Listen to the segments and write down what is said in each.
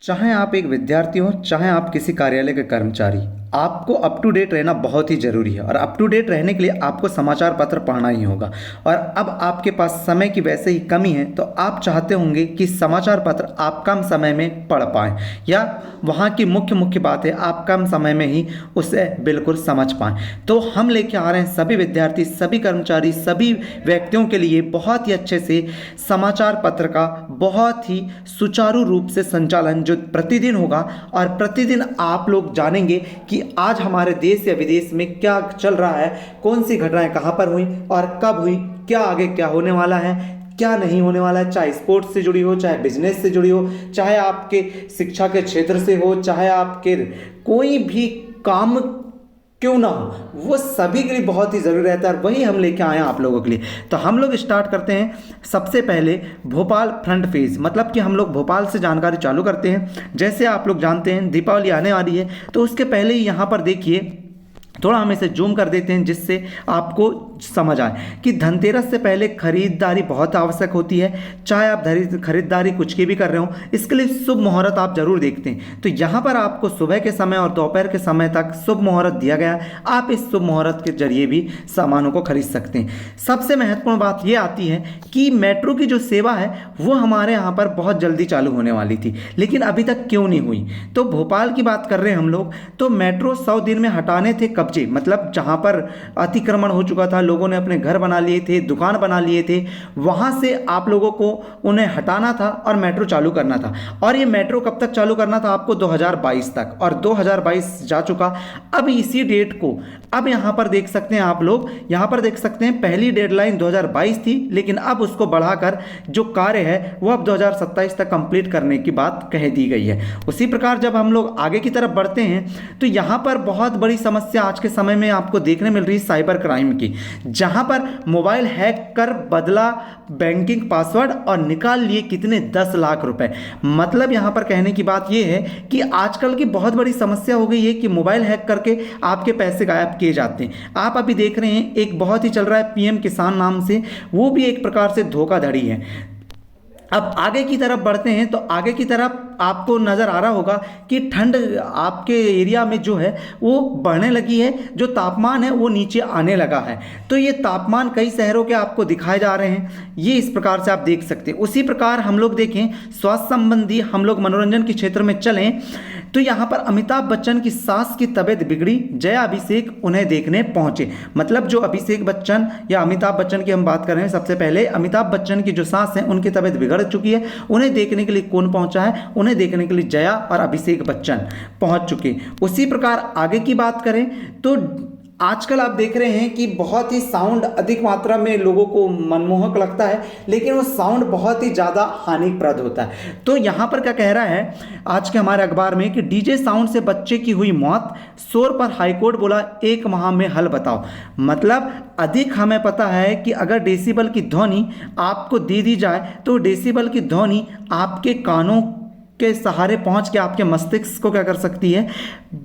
चाहे आप एक विद्यार्थी हो, चाहे आप किसी कार्यालय के कर्मचारी, आपको अप टू डेट रहना बहुत ही ज़रूरी है। और अप टू डेट रहने के लिए आपको समाचार पत्र पढ़ना ही होगा। और अब आपके पास समय की वैसे ही कमी है, तो आप चाहते होंगे कि समाचार पत्र आप कम समय में पढ़ पाएँ, या वहाँ की मुख्य मुख्य बातें आप कम समय में ही उसे बिल्कुल समझ पाएँ। तो हम लेके आ रहे हैं सभी विद्यार्थी, सभी कर्मचारी, सभी व्यक्तियों के लिए बहुत ही अच्छे से समाचार पत्र का बहुत ही सुचारू रूप से संचालन जो प्रतिदिन होगा। और प्रतिदिन आप लोग जानेंगे कि आज हमारे देश या विदेश में क्या चल रहा है, कौन सी घटनाएं कहां पर हुई और कब हुई, क्या आगे क्या होने वाला है, क्या नहीं होने वाला है। चाहे स्पोर्ट्स से जुड़ी हो, चाहे बिजनेस से जुड़ी हो, चाहे आपके शिक्षा के क्षेत्र से हो, चाहे आपके कोई भी काम क्यों ना हो, वो सभी के लिए बहुत ही ज़रूरी रहता है। और वही हम लेके आए हैं आप लोगों के लिए। तो हम लोग स्टार्ट करते हैं सबसे पहले भोपाल फ्रंट पेज, मतलब कि हम लोग भोपाल से जानकारी चालू करते हैं। जैसे आप लोग जानते हैं दीपावली आने वाली है, तो उसके पहले ही यहाँ पर देखिए, थोड़ा हम इसे जूम कर देते हैं जिससे आपको समझ आए कि धनतेरस से पहले खरीदारी बहुत आवश्यक होती है। चाहे आप खरीदारी कुछ की भी कर रहे हो, इसके लिए शुभ मुहूर्त आप जरूर देखते हैं। तो यहाँ पर आपको सुबह के समय और दोपहर के समय तक शुभ मुहूर्त दिया गया है। आप इस शुभ मुहूर्त के जरिए भी सामानों को खरीद सकते हैं। सबसे महत्वपूर्ण बात यह आती है कि मेट्रो की जो सेवा है वो हमारे यहाँ पर बहुत जल्दी चालू होने वाली थी, लेकिन अभी तक क्यों नहीं हुई। तो भोपाल की बात कर रहे हैं हम लोग, तो मेट्रो 100 दिन में हटाने थे कब्जे, मतलब जहाँ पर अतिक्रमण हो चुका था, लोगों ने अपने घर बना लिए थे, दुकान बना लिए थे, वहाँ से आप लोगों को उन्हें हटाना था और मेट्रो चालू करना था। और ये मेट्रो कब तक चालू करना था आपको? 2022 तक। और 2022 जा चुका। अब इसी डेट को अब यहाँ पर देख सकते हैं आप लोग, यहाँ पर देख सकते हैं पहली डेडलाइन 2022 थी, लेकिन अब उसको बढ़ाकर जो कार्य है वो अब 2027 तक कंप्लीट करने की बात कह दी गई है। उसी प्रकार जब हम लोग आगे की तरफ बढ़ते हैं तो यहाँ पर बहुत बड़ी समस्या आज के समय में आपको देखने मिल रही है साइबर क्राइम की, जहाँ पर मोबाइल हैक कर बदला बैंकिंग पासवर्ड और निकाल लिए कितने 10 लाख रुपए। मतलब यहाँ पर कहने की बात यह है कि आजकल की बहुत बड़ी समस्या हो गई है कि मोबाइल हैक करके आपके पैसे गायब किए जाते हैं। आप अभी देख रहे हैं एक बहुत ही चल रहा है पीएम किसान नाम से, वो भी एक प्रकार से धोखाधड़ी है। अब आगे की तरफ बढ़ते हैं तो आगे की तरफ आपको नज़र आ रहा होगा कि ठंड आपके एरिया में जो है वो बढ़ने लगी है, जो तापमान है वो नीचे आने लगा है। तो ये तापमान कई शहरों के आपको दिखाए जा रहे हैं, ये इस प्रकार से आप देख सकते हैं। उसी प्रकार हम लोग देखें स्वास्थ्य संबंधी, हम लोग मनोरंजन के क्षेत्र में चलें तो यहाँ पर अमिताभ बच्चन की सास की तबीयत बिगड़ी, जया अभिषेक उन्हें देखने पहुंचे। मतलब जो अभिषेक बच्चन या अमिताभ बच्चन की हम बात कर रहे हैं, सबसे पहले अमिताभ बच्चन की जो सास है उनकी तबीयत बिगड़ चुकी है, उन्हें देखने के लिए कौन पहुंचा है? उन्हें देखने के लिए जया और अभिषेक बच्चन पहुंच चुके। उसी प्रकार आगे की बात करें तो आजकल आप देख रहे हैं कि बहुत ही साउंड अधिक मात्रा में लोगों को मनमोहक लगता है, लेकिन वो साउंड बहुत ही ज़्यादा हानिप्रद होता है। तो यहाँ पर क्या कह रहा है आज के हमारे अखबार में कि डीजे साउंड से बच्चे की हुई मौत, शोर पर हाईकोर्ट बोला 1 माह में हल बताओ। मतलब अधिक हमें पता है कि अगर डेसिबल की ध्वनि आपको दे दी जाए तो डेसिबल की ध्वनि आपके कानों के सहारे पहुंच के आपके मस्तिष्क को क्या कर सकती है?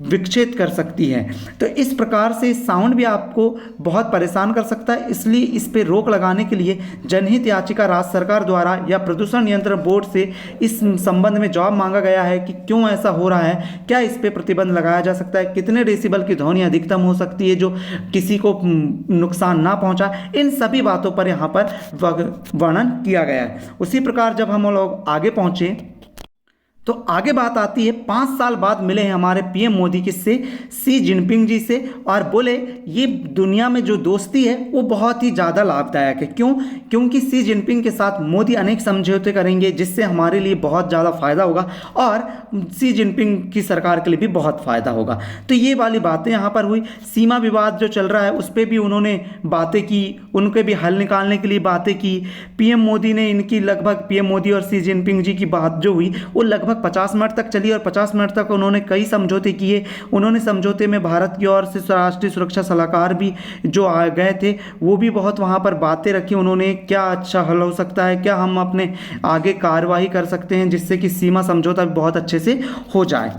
विक्षेपित कर सकती है। तो इस प्रकार से साउंड भी आपको बहुत परेशान कर सकता है। इसलिए इस पे रोक लगाने के लिए जनहित याचिका राज्य सरकार द्वारा या प्रदूषण नियंत्रण बोर्ड से इस संबंध में जवाब मांगा गया है कि क्यों ऐसा हो रहा है, क्या इस पे प्रतिबंध लगाया जा सकता है, कितने डेसिबल की ध्वनि अधिकतम हो सकती है जो किसी को नुकसान ना पहुंचा। इन सभी बातों पर यहाँ पर वर्णन किया गया है। उसी प्रकार जब हम लोग आगे पहुंचे तो आगे बात आती है 5 साल बाद मिले हैं हमारे पीएम मोदी किससे? सी जिनपिंग जी से, और बोले ये दुनिया में जो दोस्ती है वो बहुत ही ज़्यादा लाभदायक है। क्यों? क्योंकि सी जिनपिंग के साथ मोदी अनेक समझौते करेंगे जिससे हमारे लिए बहुत ज़्यादा फायदा होगा और सी जिनपिंग की सरकार के लिए भी बहुत फ़ायदा होगा। तो ये वाली बातें यहाँ पर हुई। सीमा विवाद जो चल रहा है उस पर भी उन्होंने बातें की, उनके भी हल निकालने के लिए बातें की। पीएम मोदी ने इनकी लगभग, पीएम मोदी और सी जिनपिंग जी की बात जो हुई वो लगभग 50 मिनट तक चली और 50 मिनट तक उन्होंने कई समझौते किए। उन्होंने समझौते में भारत की ओर से राष्ट्रीय सुरक्षा सलाहकार भी जो आ गए थे वो भी बहुत वहाँ पर बातें रखी उन्होंने, क्या अच्छा हल हो सकता है, क्या हम अपने आगे कार्रवाई कर सकते हैं जिससे कि सीमा समझौता भी बहुत अच्छे से हो जाए।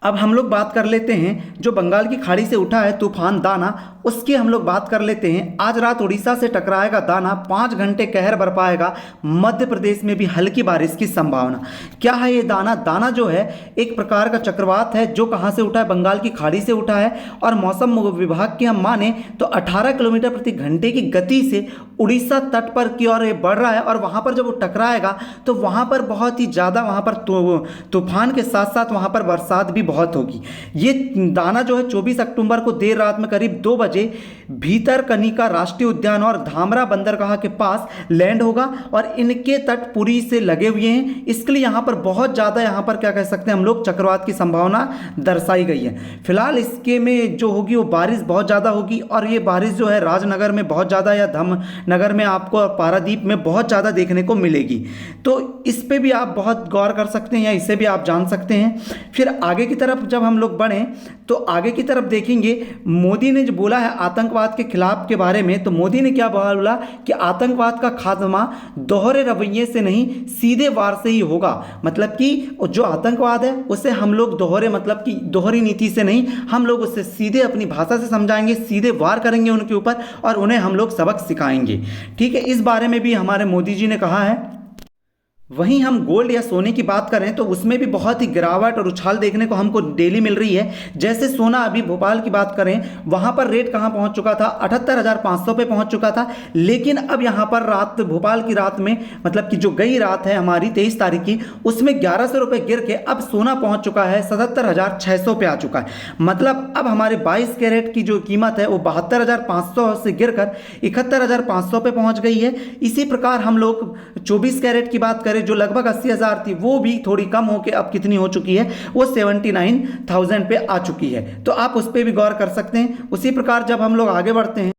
अब हम लोग बात कर लेते हैं जो बंगाल की खाड़ी से उठा है तूफान दाना, उसकी हम लोग बात कर लेते हैं। आज रात उड़ीसा से टकराएगा दाना, 5 घंटे कहर बरपाएगा, मध्य प्रदेश में भी हल्की बारिश की संभावना। क्या है ये दाना? दाना जो है एक प्रकार का चक्रवात है जो कहाँ से उठा है? बंगाल की खाड़ी से उठा है, और मौसम विभाग की हम माने तो 18 किलोमीटर प्रति घंटे की गति से उड़ीसा तट पर की ओर बढ़ रहा है, और वहाँ पर जब वो टकराएगा तो वहाँ पर बहुत ही ज़्यादा वहाँ पर तूफान के साथ साथ वहाँ पर बरसात भी बहुत होगी। ये दाना जो है 24 अक्टूबर को देर रात में करीब 2 बजे भीतरकनिका राष्ट्रीय उद्यान और धामरा बंदरगाह के पास लैंड होगा, और इनके तट पुरी से लगे हुए हैं। इसके लिए यहाँ पर बहुत ज़्यादा यहाँ पर क्या कह सकते हैं हम लोग, चक्रवात की संभावना दर्शाई गई है। फिलहाल इसके में जो होगी वो बारिश बहुत ज़्यादा होगी, और ये बारिश जो है राजनगर में बहुत ज़्यादा या धमनगर में आपको पारादीप में बहुत ज़्यादा देखने को मिलेगी। तो इस पे भी आप बहुत गौर कर सकते हैं या इसे भी आप जान सकते हैं। फिर आगे की तरफ जब हम लोग बढ़ें तो आगे की तरफ देखेंगे, मोदी ने जो बोला है आतंकवाद के खिलाफ के बारे में, तो मोदी ने क्या बोला कि आतंकवाद का खात्मा दोहरे रवैये से नहीं, सीधे वार से ही होगा। मतलब कि जो आतंकवाद है उसे हम लोग मतलब कि दोहरी नीति से नहीं, हम लोग उससे सीधे अपनी भाषा से समझाएंगे, सीधे वार करेंगे उनके ऊपर, और उन्हें हम लोग सबक सिखाएंगे। ठीक है, इस बारे में भी हमारे मोदी जी ने कहा है। वहीं हम गोल्ड या सोने की बात करें तो उसमें भी बहुत ही गिरावट और उछाल देखने को हमको डेली मिल रही है। जैसे सोना, अभी भोपाल की बात करें, वहां पर रेट कहां पहुंच चुका था? 78,500 पे पहुंच चुका था। लेकिन अब यहां पर रात, भोपाल की रात में, मतलब कि जो गई रात है हमारी 23 तारीख की, उसमें 1100 रुपये गिर के अब सोना पहुंच चुका है 77,600 पे आ चुका है। मतलब अब हमारे 22 कैरेट की जो कीमत है वो 72,500 से गिरकर 71,500 पे पहुंच गई है। इसी प्रकार हम लोग 24 कैरेट की बात करें जो लगभग 80,000 थी, वो भी थोड़ी कम होकर अब कितनी हो चुकी है? वो 79,000 पे आ चुकी है। तो आप उस पर भी गौर कर सकते हैं। उसी प्रकार जब हम लोग आगे बढ़ते हैं,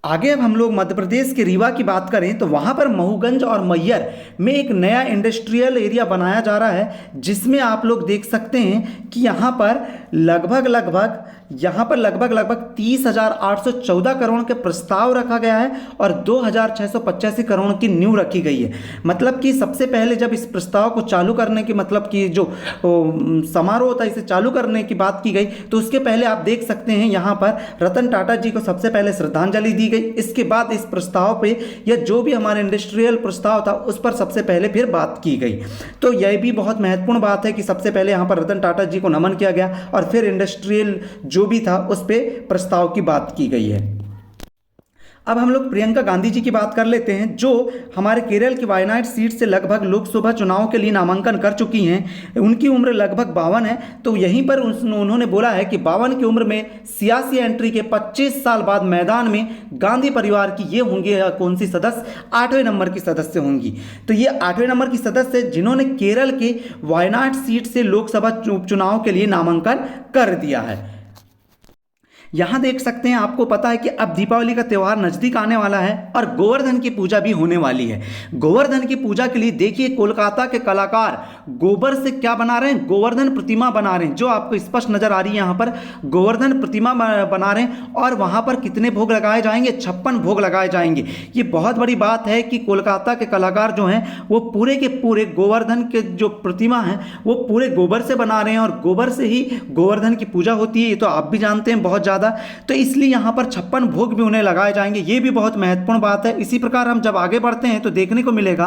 आगे अब हम लोग मध्य प्रदेश के रीवा की बात करें तो वहाँ पर महूगंज और मैयर में एक नया इंडस्ट्रियल एरिया बनाया जा रहा है, जिसमें आप लोग देख सकते हैं कि यहाँ पर लगभग 30,814 करोड़ के प्रस्ताव रखा गया है और 2,685 करोड़ की नींव रखी गई है। मतलब कि सबसे पहले जब इस प्रस्ताव को चालू करने की, मतलब कि जो समारोह होता है इसे चालू करने की बात की गई, तो उसके पहले आप देख सकते हैं यहाँ पर रतन टाटा जी को सबसे पहले श्रद्धांजलि दी गई। इसके बाद इस प्रस्ताव पे या जो भी हमारे इंडस्ट्रियल प्रस्ताव था उस पर सबसे पहले फिर बात की गई। तो यह भी बहुत महत्वपूर्ण बात है कि सबसे पहले यहाँ पर रतन टाटा जी को नमन किया गया और फिर इंडस्ट्रियल जो भी था उस पे प्रस्ताव की बात की गई है। अब हम लोग प्रियंका गांधी जी की बात कर लेते हैं, जो हमारे केरल की वायनाड सीट से लगभग लोकसभा चुनाव के लिए नामांकन कर चुकी हैं। उनकी उम्र लगभग 52 है। तो यहीं पर उन्होंने बोला है कि 52 की उम्र में सियासी एंट्री के 25 साल बाद मैदान में गांधी परिवार की ये होंगी कौन सी सदस्य? 8वें नंबर की सदस्य होंगी। तो ये 8वें नंबर की सदस्य जिन्होंने केरल के वायनाड सीट से लोकसभा उपचुनाव के लिए नामांकन कर दिया है। यहाँ देख सकते हैं, आपको पता है कि अब दीपावली का त्यौहार नज़दीक आने वाला है और गोवर्धन की पूजा भी होने वाली है। गोवर्धन की पूजा के लिए देखिए कोलकाता के कलाकार गोबर से क्या बना रहे हैं? गोवर्धन प्रतिमा बना रहे हैं, जो आपको स्पष्ट नजर आ रही है। यहाँ पर गोवर्धन प्रतिमा बना रहे हैं और वहाँ पर कितने भोग लगाए जाएंगे? 56 भोग लगाए जाएंगे। ये बहुत बड़ी बात है कि कोलकाता के कलाकार जो हैं वो पूरे के पूरे गोवर्धन के जो प्रतिमा है वो पूरे गोबर से बना रहे हैं, और गोबर से ही गोवर्धन की पूजा होती है, ये तो आप भी जानते हैं बहुत ज़्यादा। तो इसलिए यहां पर 56 भोग भी उन्हें लगाए जाएंगे। ये भी बहुत महत्वपूर्ण बात है। इसी प्रकार हम जब आगे बढ़ते हैं तो देखने को मिलेगा,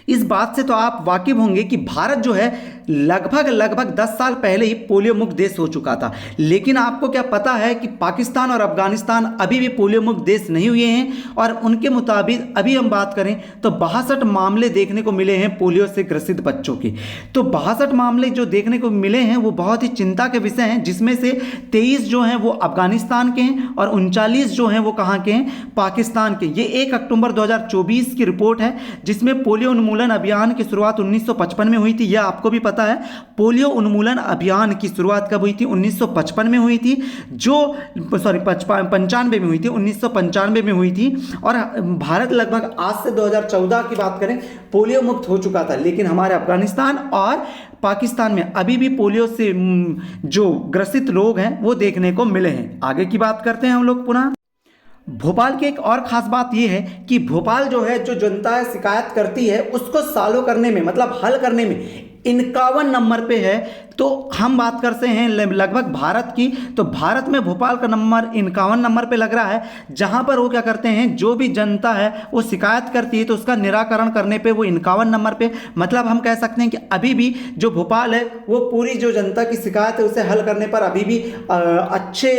इस बात से तो आप वाकिफ होंगे कि भारत जो है लगभग 10 साल पहले ही पोलियो मुक्त देश हो चुका था। लेकिन आपको क्या पता है कि पाकिस्तान और अफगानिस्तान अभी भी पोलियो मुक्त देश नहीं हुए हैं, और उनके मुताबिक अभी हम बात करें तो 62 मामले देखने को मिले हैं पोलियो से ग्रसित बच्चों के। तो 62 मामले जो देखने को मिले हैं वो बहुत ही चिंता के विषय हैं, जिसमें से 23 जो हैं वो अफगानिस्तान के हैं और 39 जो हैं वो कहाँ के हैं? पाकिस्तान के। ये 1 अक्टूबर 2024 की रिपोर्ट है, जिसमें पोलियो उन्मूलन अभियान की शुरुआत 1955 में हुई थी। यह आपको भी पता है। पोलियो उन्मूलन अभियान की शुरुआत कब हुई थी? 1955 में हुई थी, जो 95 में हुई थी, 1995 में हुई थी। और भारत लगभग आज से 2014 की बात करें पोलियो मुक्त हो चुका था। लेकिन हमारे अफगानिस्तान और पाकिस्तान में अभी भी पोलियो से जो ग्रसित लोग हैं वो देखने को मिले हैं। आगे की बात करते हैं हम लोग पुनः। भोपाल की एक और खास बात यह है कि भोपाल जो है, जो जनता शिकायत करती है उसको सॉल्व करने में, मतलब हल करने में 51 नंबर पे है। तो हम बात करते हैं लगभग भारत की, तो भारत में भोपाल का नंबर 51 नंबर पे लग रहा है, जहां पर वो क्या करते हैं, जो भी जनता है वो शिकायत करती है तो उसका निराकरण करने पे वो 51 नंबर पे, मतलब हम कह सकते हैं कि अभी भी जो भोपाल है वो पूरी जो जनता की शिकायत है उसे हल करने पर अभी भी अच्छे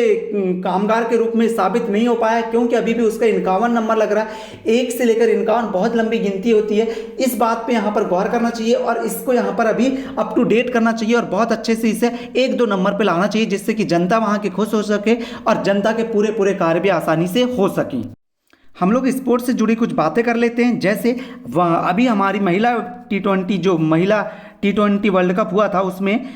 कामगार के रूप में साबित नहीं हो पाया, क्योंकि अभी भी उसका 51 नंबर लग रहा है। 1 से लेकर 51 बहुत लंबी गिनती होती है। इस बात पे यहाँ पर गौर करना चाहिए और इसको यहाँ पर अभी अप टू डेट करना चाहिए और बहुत अच्छे से इसे 1-2 नंबर पे लाना चाहिए, जिससे कि जनता वहाँ की खुश हो सके और जनता के पूरे कार्य भी आसानी से हो सकें। हम लोग स्पोर्ट्स से जुड़ी कुछ बातें कर लेते हैं। जैसे अभी हमारी महिला T20 जो महिला T20 वर्ल्ड कप हुआ था, उसमें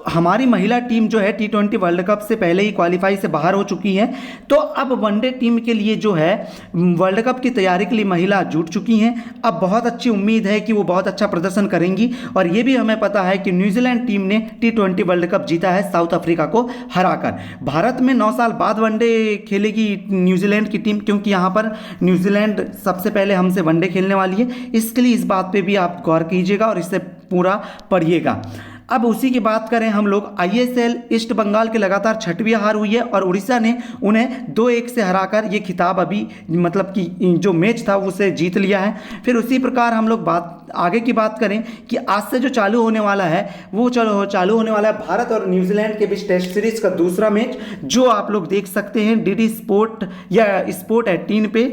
हमारी महिला टीम जो है T20 वर्ल्ड कप से पहले ही क्वालिफाई से बाहर हो चुकी है। तो अब वनडे टीम के लिए जो है वर्ल्ड कप की तैयारी के लिए महिला जुट चुकी हैं। अब बहुत अच्छी उम्मीद है कि वो बहुत अच्छा प्रदर्शन करेंगी और ये भी हमें पता है कि न्यूजीलैंड टीम ने T20 वर्ल्ड कप जीता है साउथ अफ्रीका को हराकर। भारत में 9 साल बाद वनडे खेलेगी न्यूजीलैंड की टीम, क्योंकि यहाँ पर न्यूजीलैंड सबसे पहले हमसे वनडे खेलने वाली है। इसके लिए इस बात पर भी आप गौर कीजिएगा और इसे पूरा पढ़िएगा। अब उसी की बात करें हम लोग, ISL ईस्ट बंगाल की लगातार 6वीं हार हुई है और उड़ीसा ने उन्हें 2-1 से हराकर ये खिताब अभी मतलब कि जो मैच था उसे जीत लिया है। फिर उसी प्रकार हम लोग आगे की बात करें कि आज से जो चालू होने वाला है वो चालू होने वाला है भारत और न्यूजीलैंड के बीच टेस्ट सीरीज का दूसरा मैच, जो आप लोग देख सकते हैं DD स्पोर्ट या स्पोर्ट 18 पे।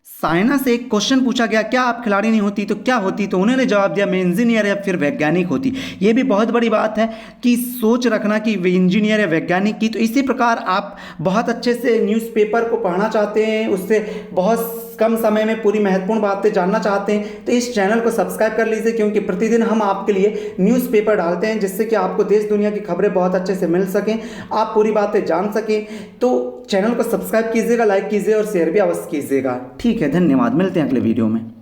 साइना से एक क्वेश्चन पूछा गया, क्या आप खिलाड़ी नहीं होती तो क्या होती, तो उन्होंने जवाब दिया मैं इंजीनियर या फिर वैज्ञानिक होती। ये भी बहुत बड़ी बात है कि सोच रखना कि वे इंजीनियर या वैज्ञानिक की। तो इसी प्रकार आप बहुत अच्छे से न्यूज़पेपर को पढ़ना चाहते हैं, उससे बहुत कम समय में पूरी महत्वपूर्ण बातें जानना चाहते हैं, तो इस चैनल को सब्सक्राइब कर लीजिए, क्योंकि प्रतिदिन हम आपके लिए न्यूज़पेपर डालते हैं, जिससे कि आपको देश दुनिया की खबरें बहुत अच्छे से मिल सकें, आप पूरी बातें जान सकें। तो चैनल को सब्सक्राइब कीजिएगा, लाइक कीजिए और शेयर भी अवश्य कीजिएगा। ठीक है, धन्यवाद। मिलते हैं अगले वीडियो में।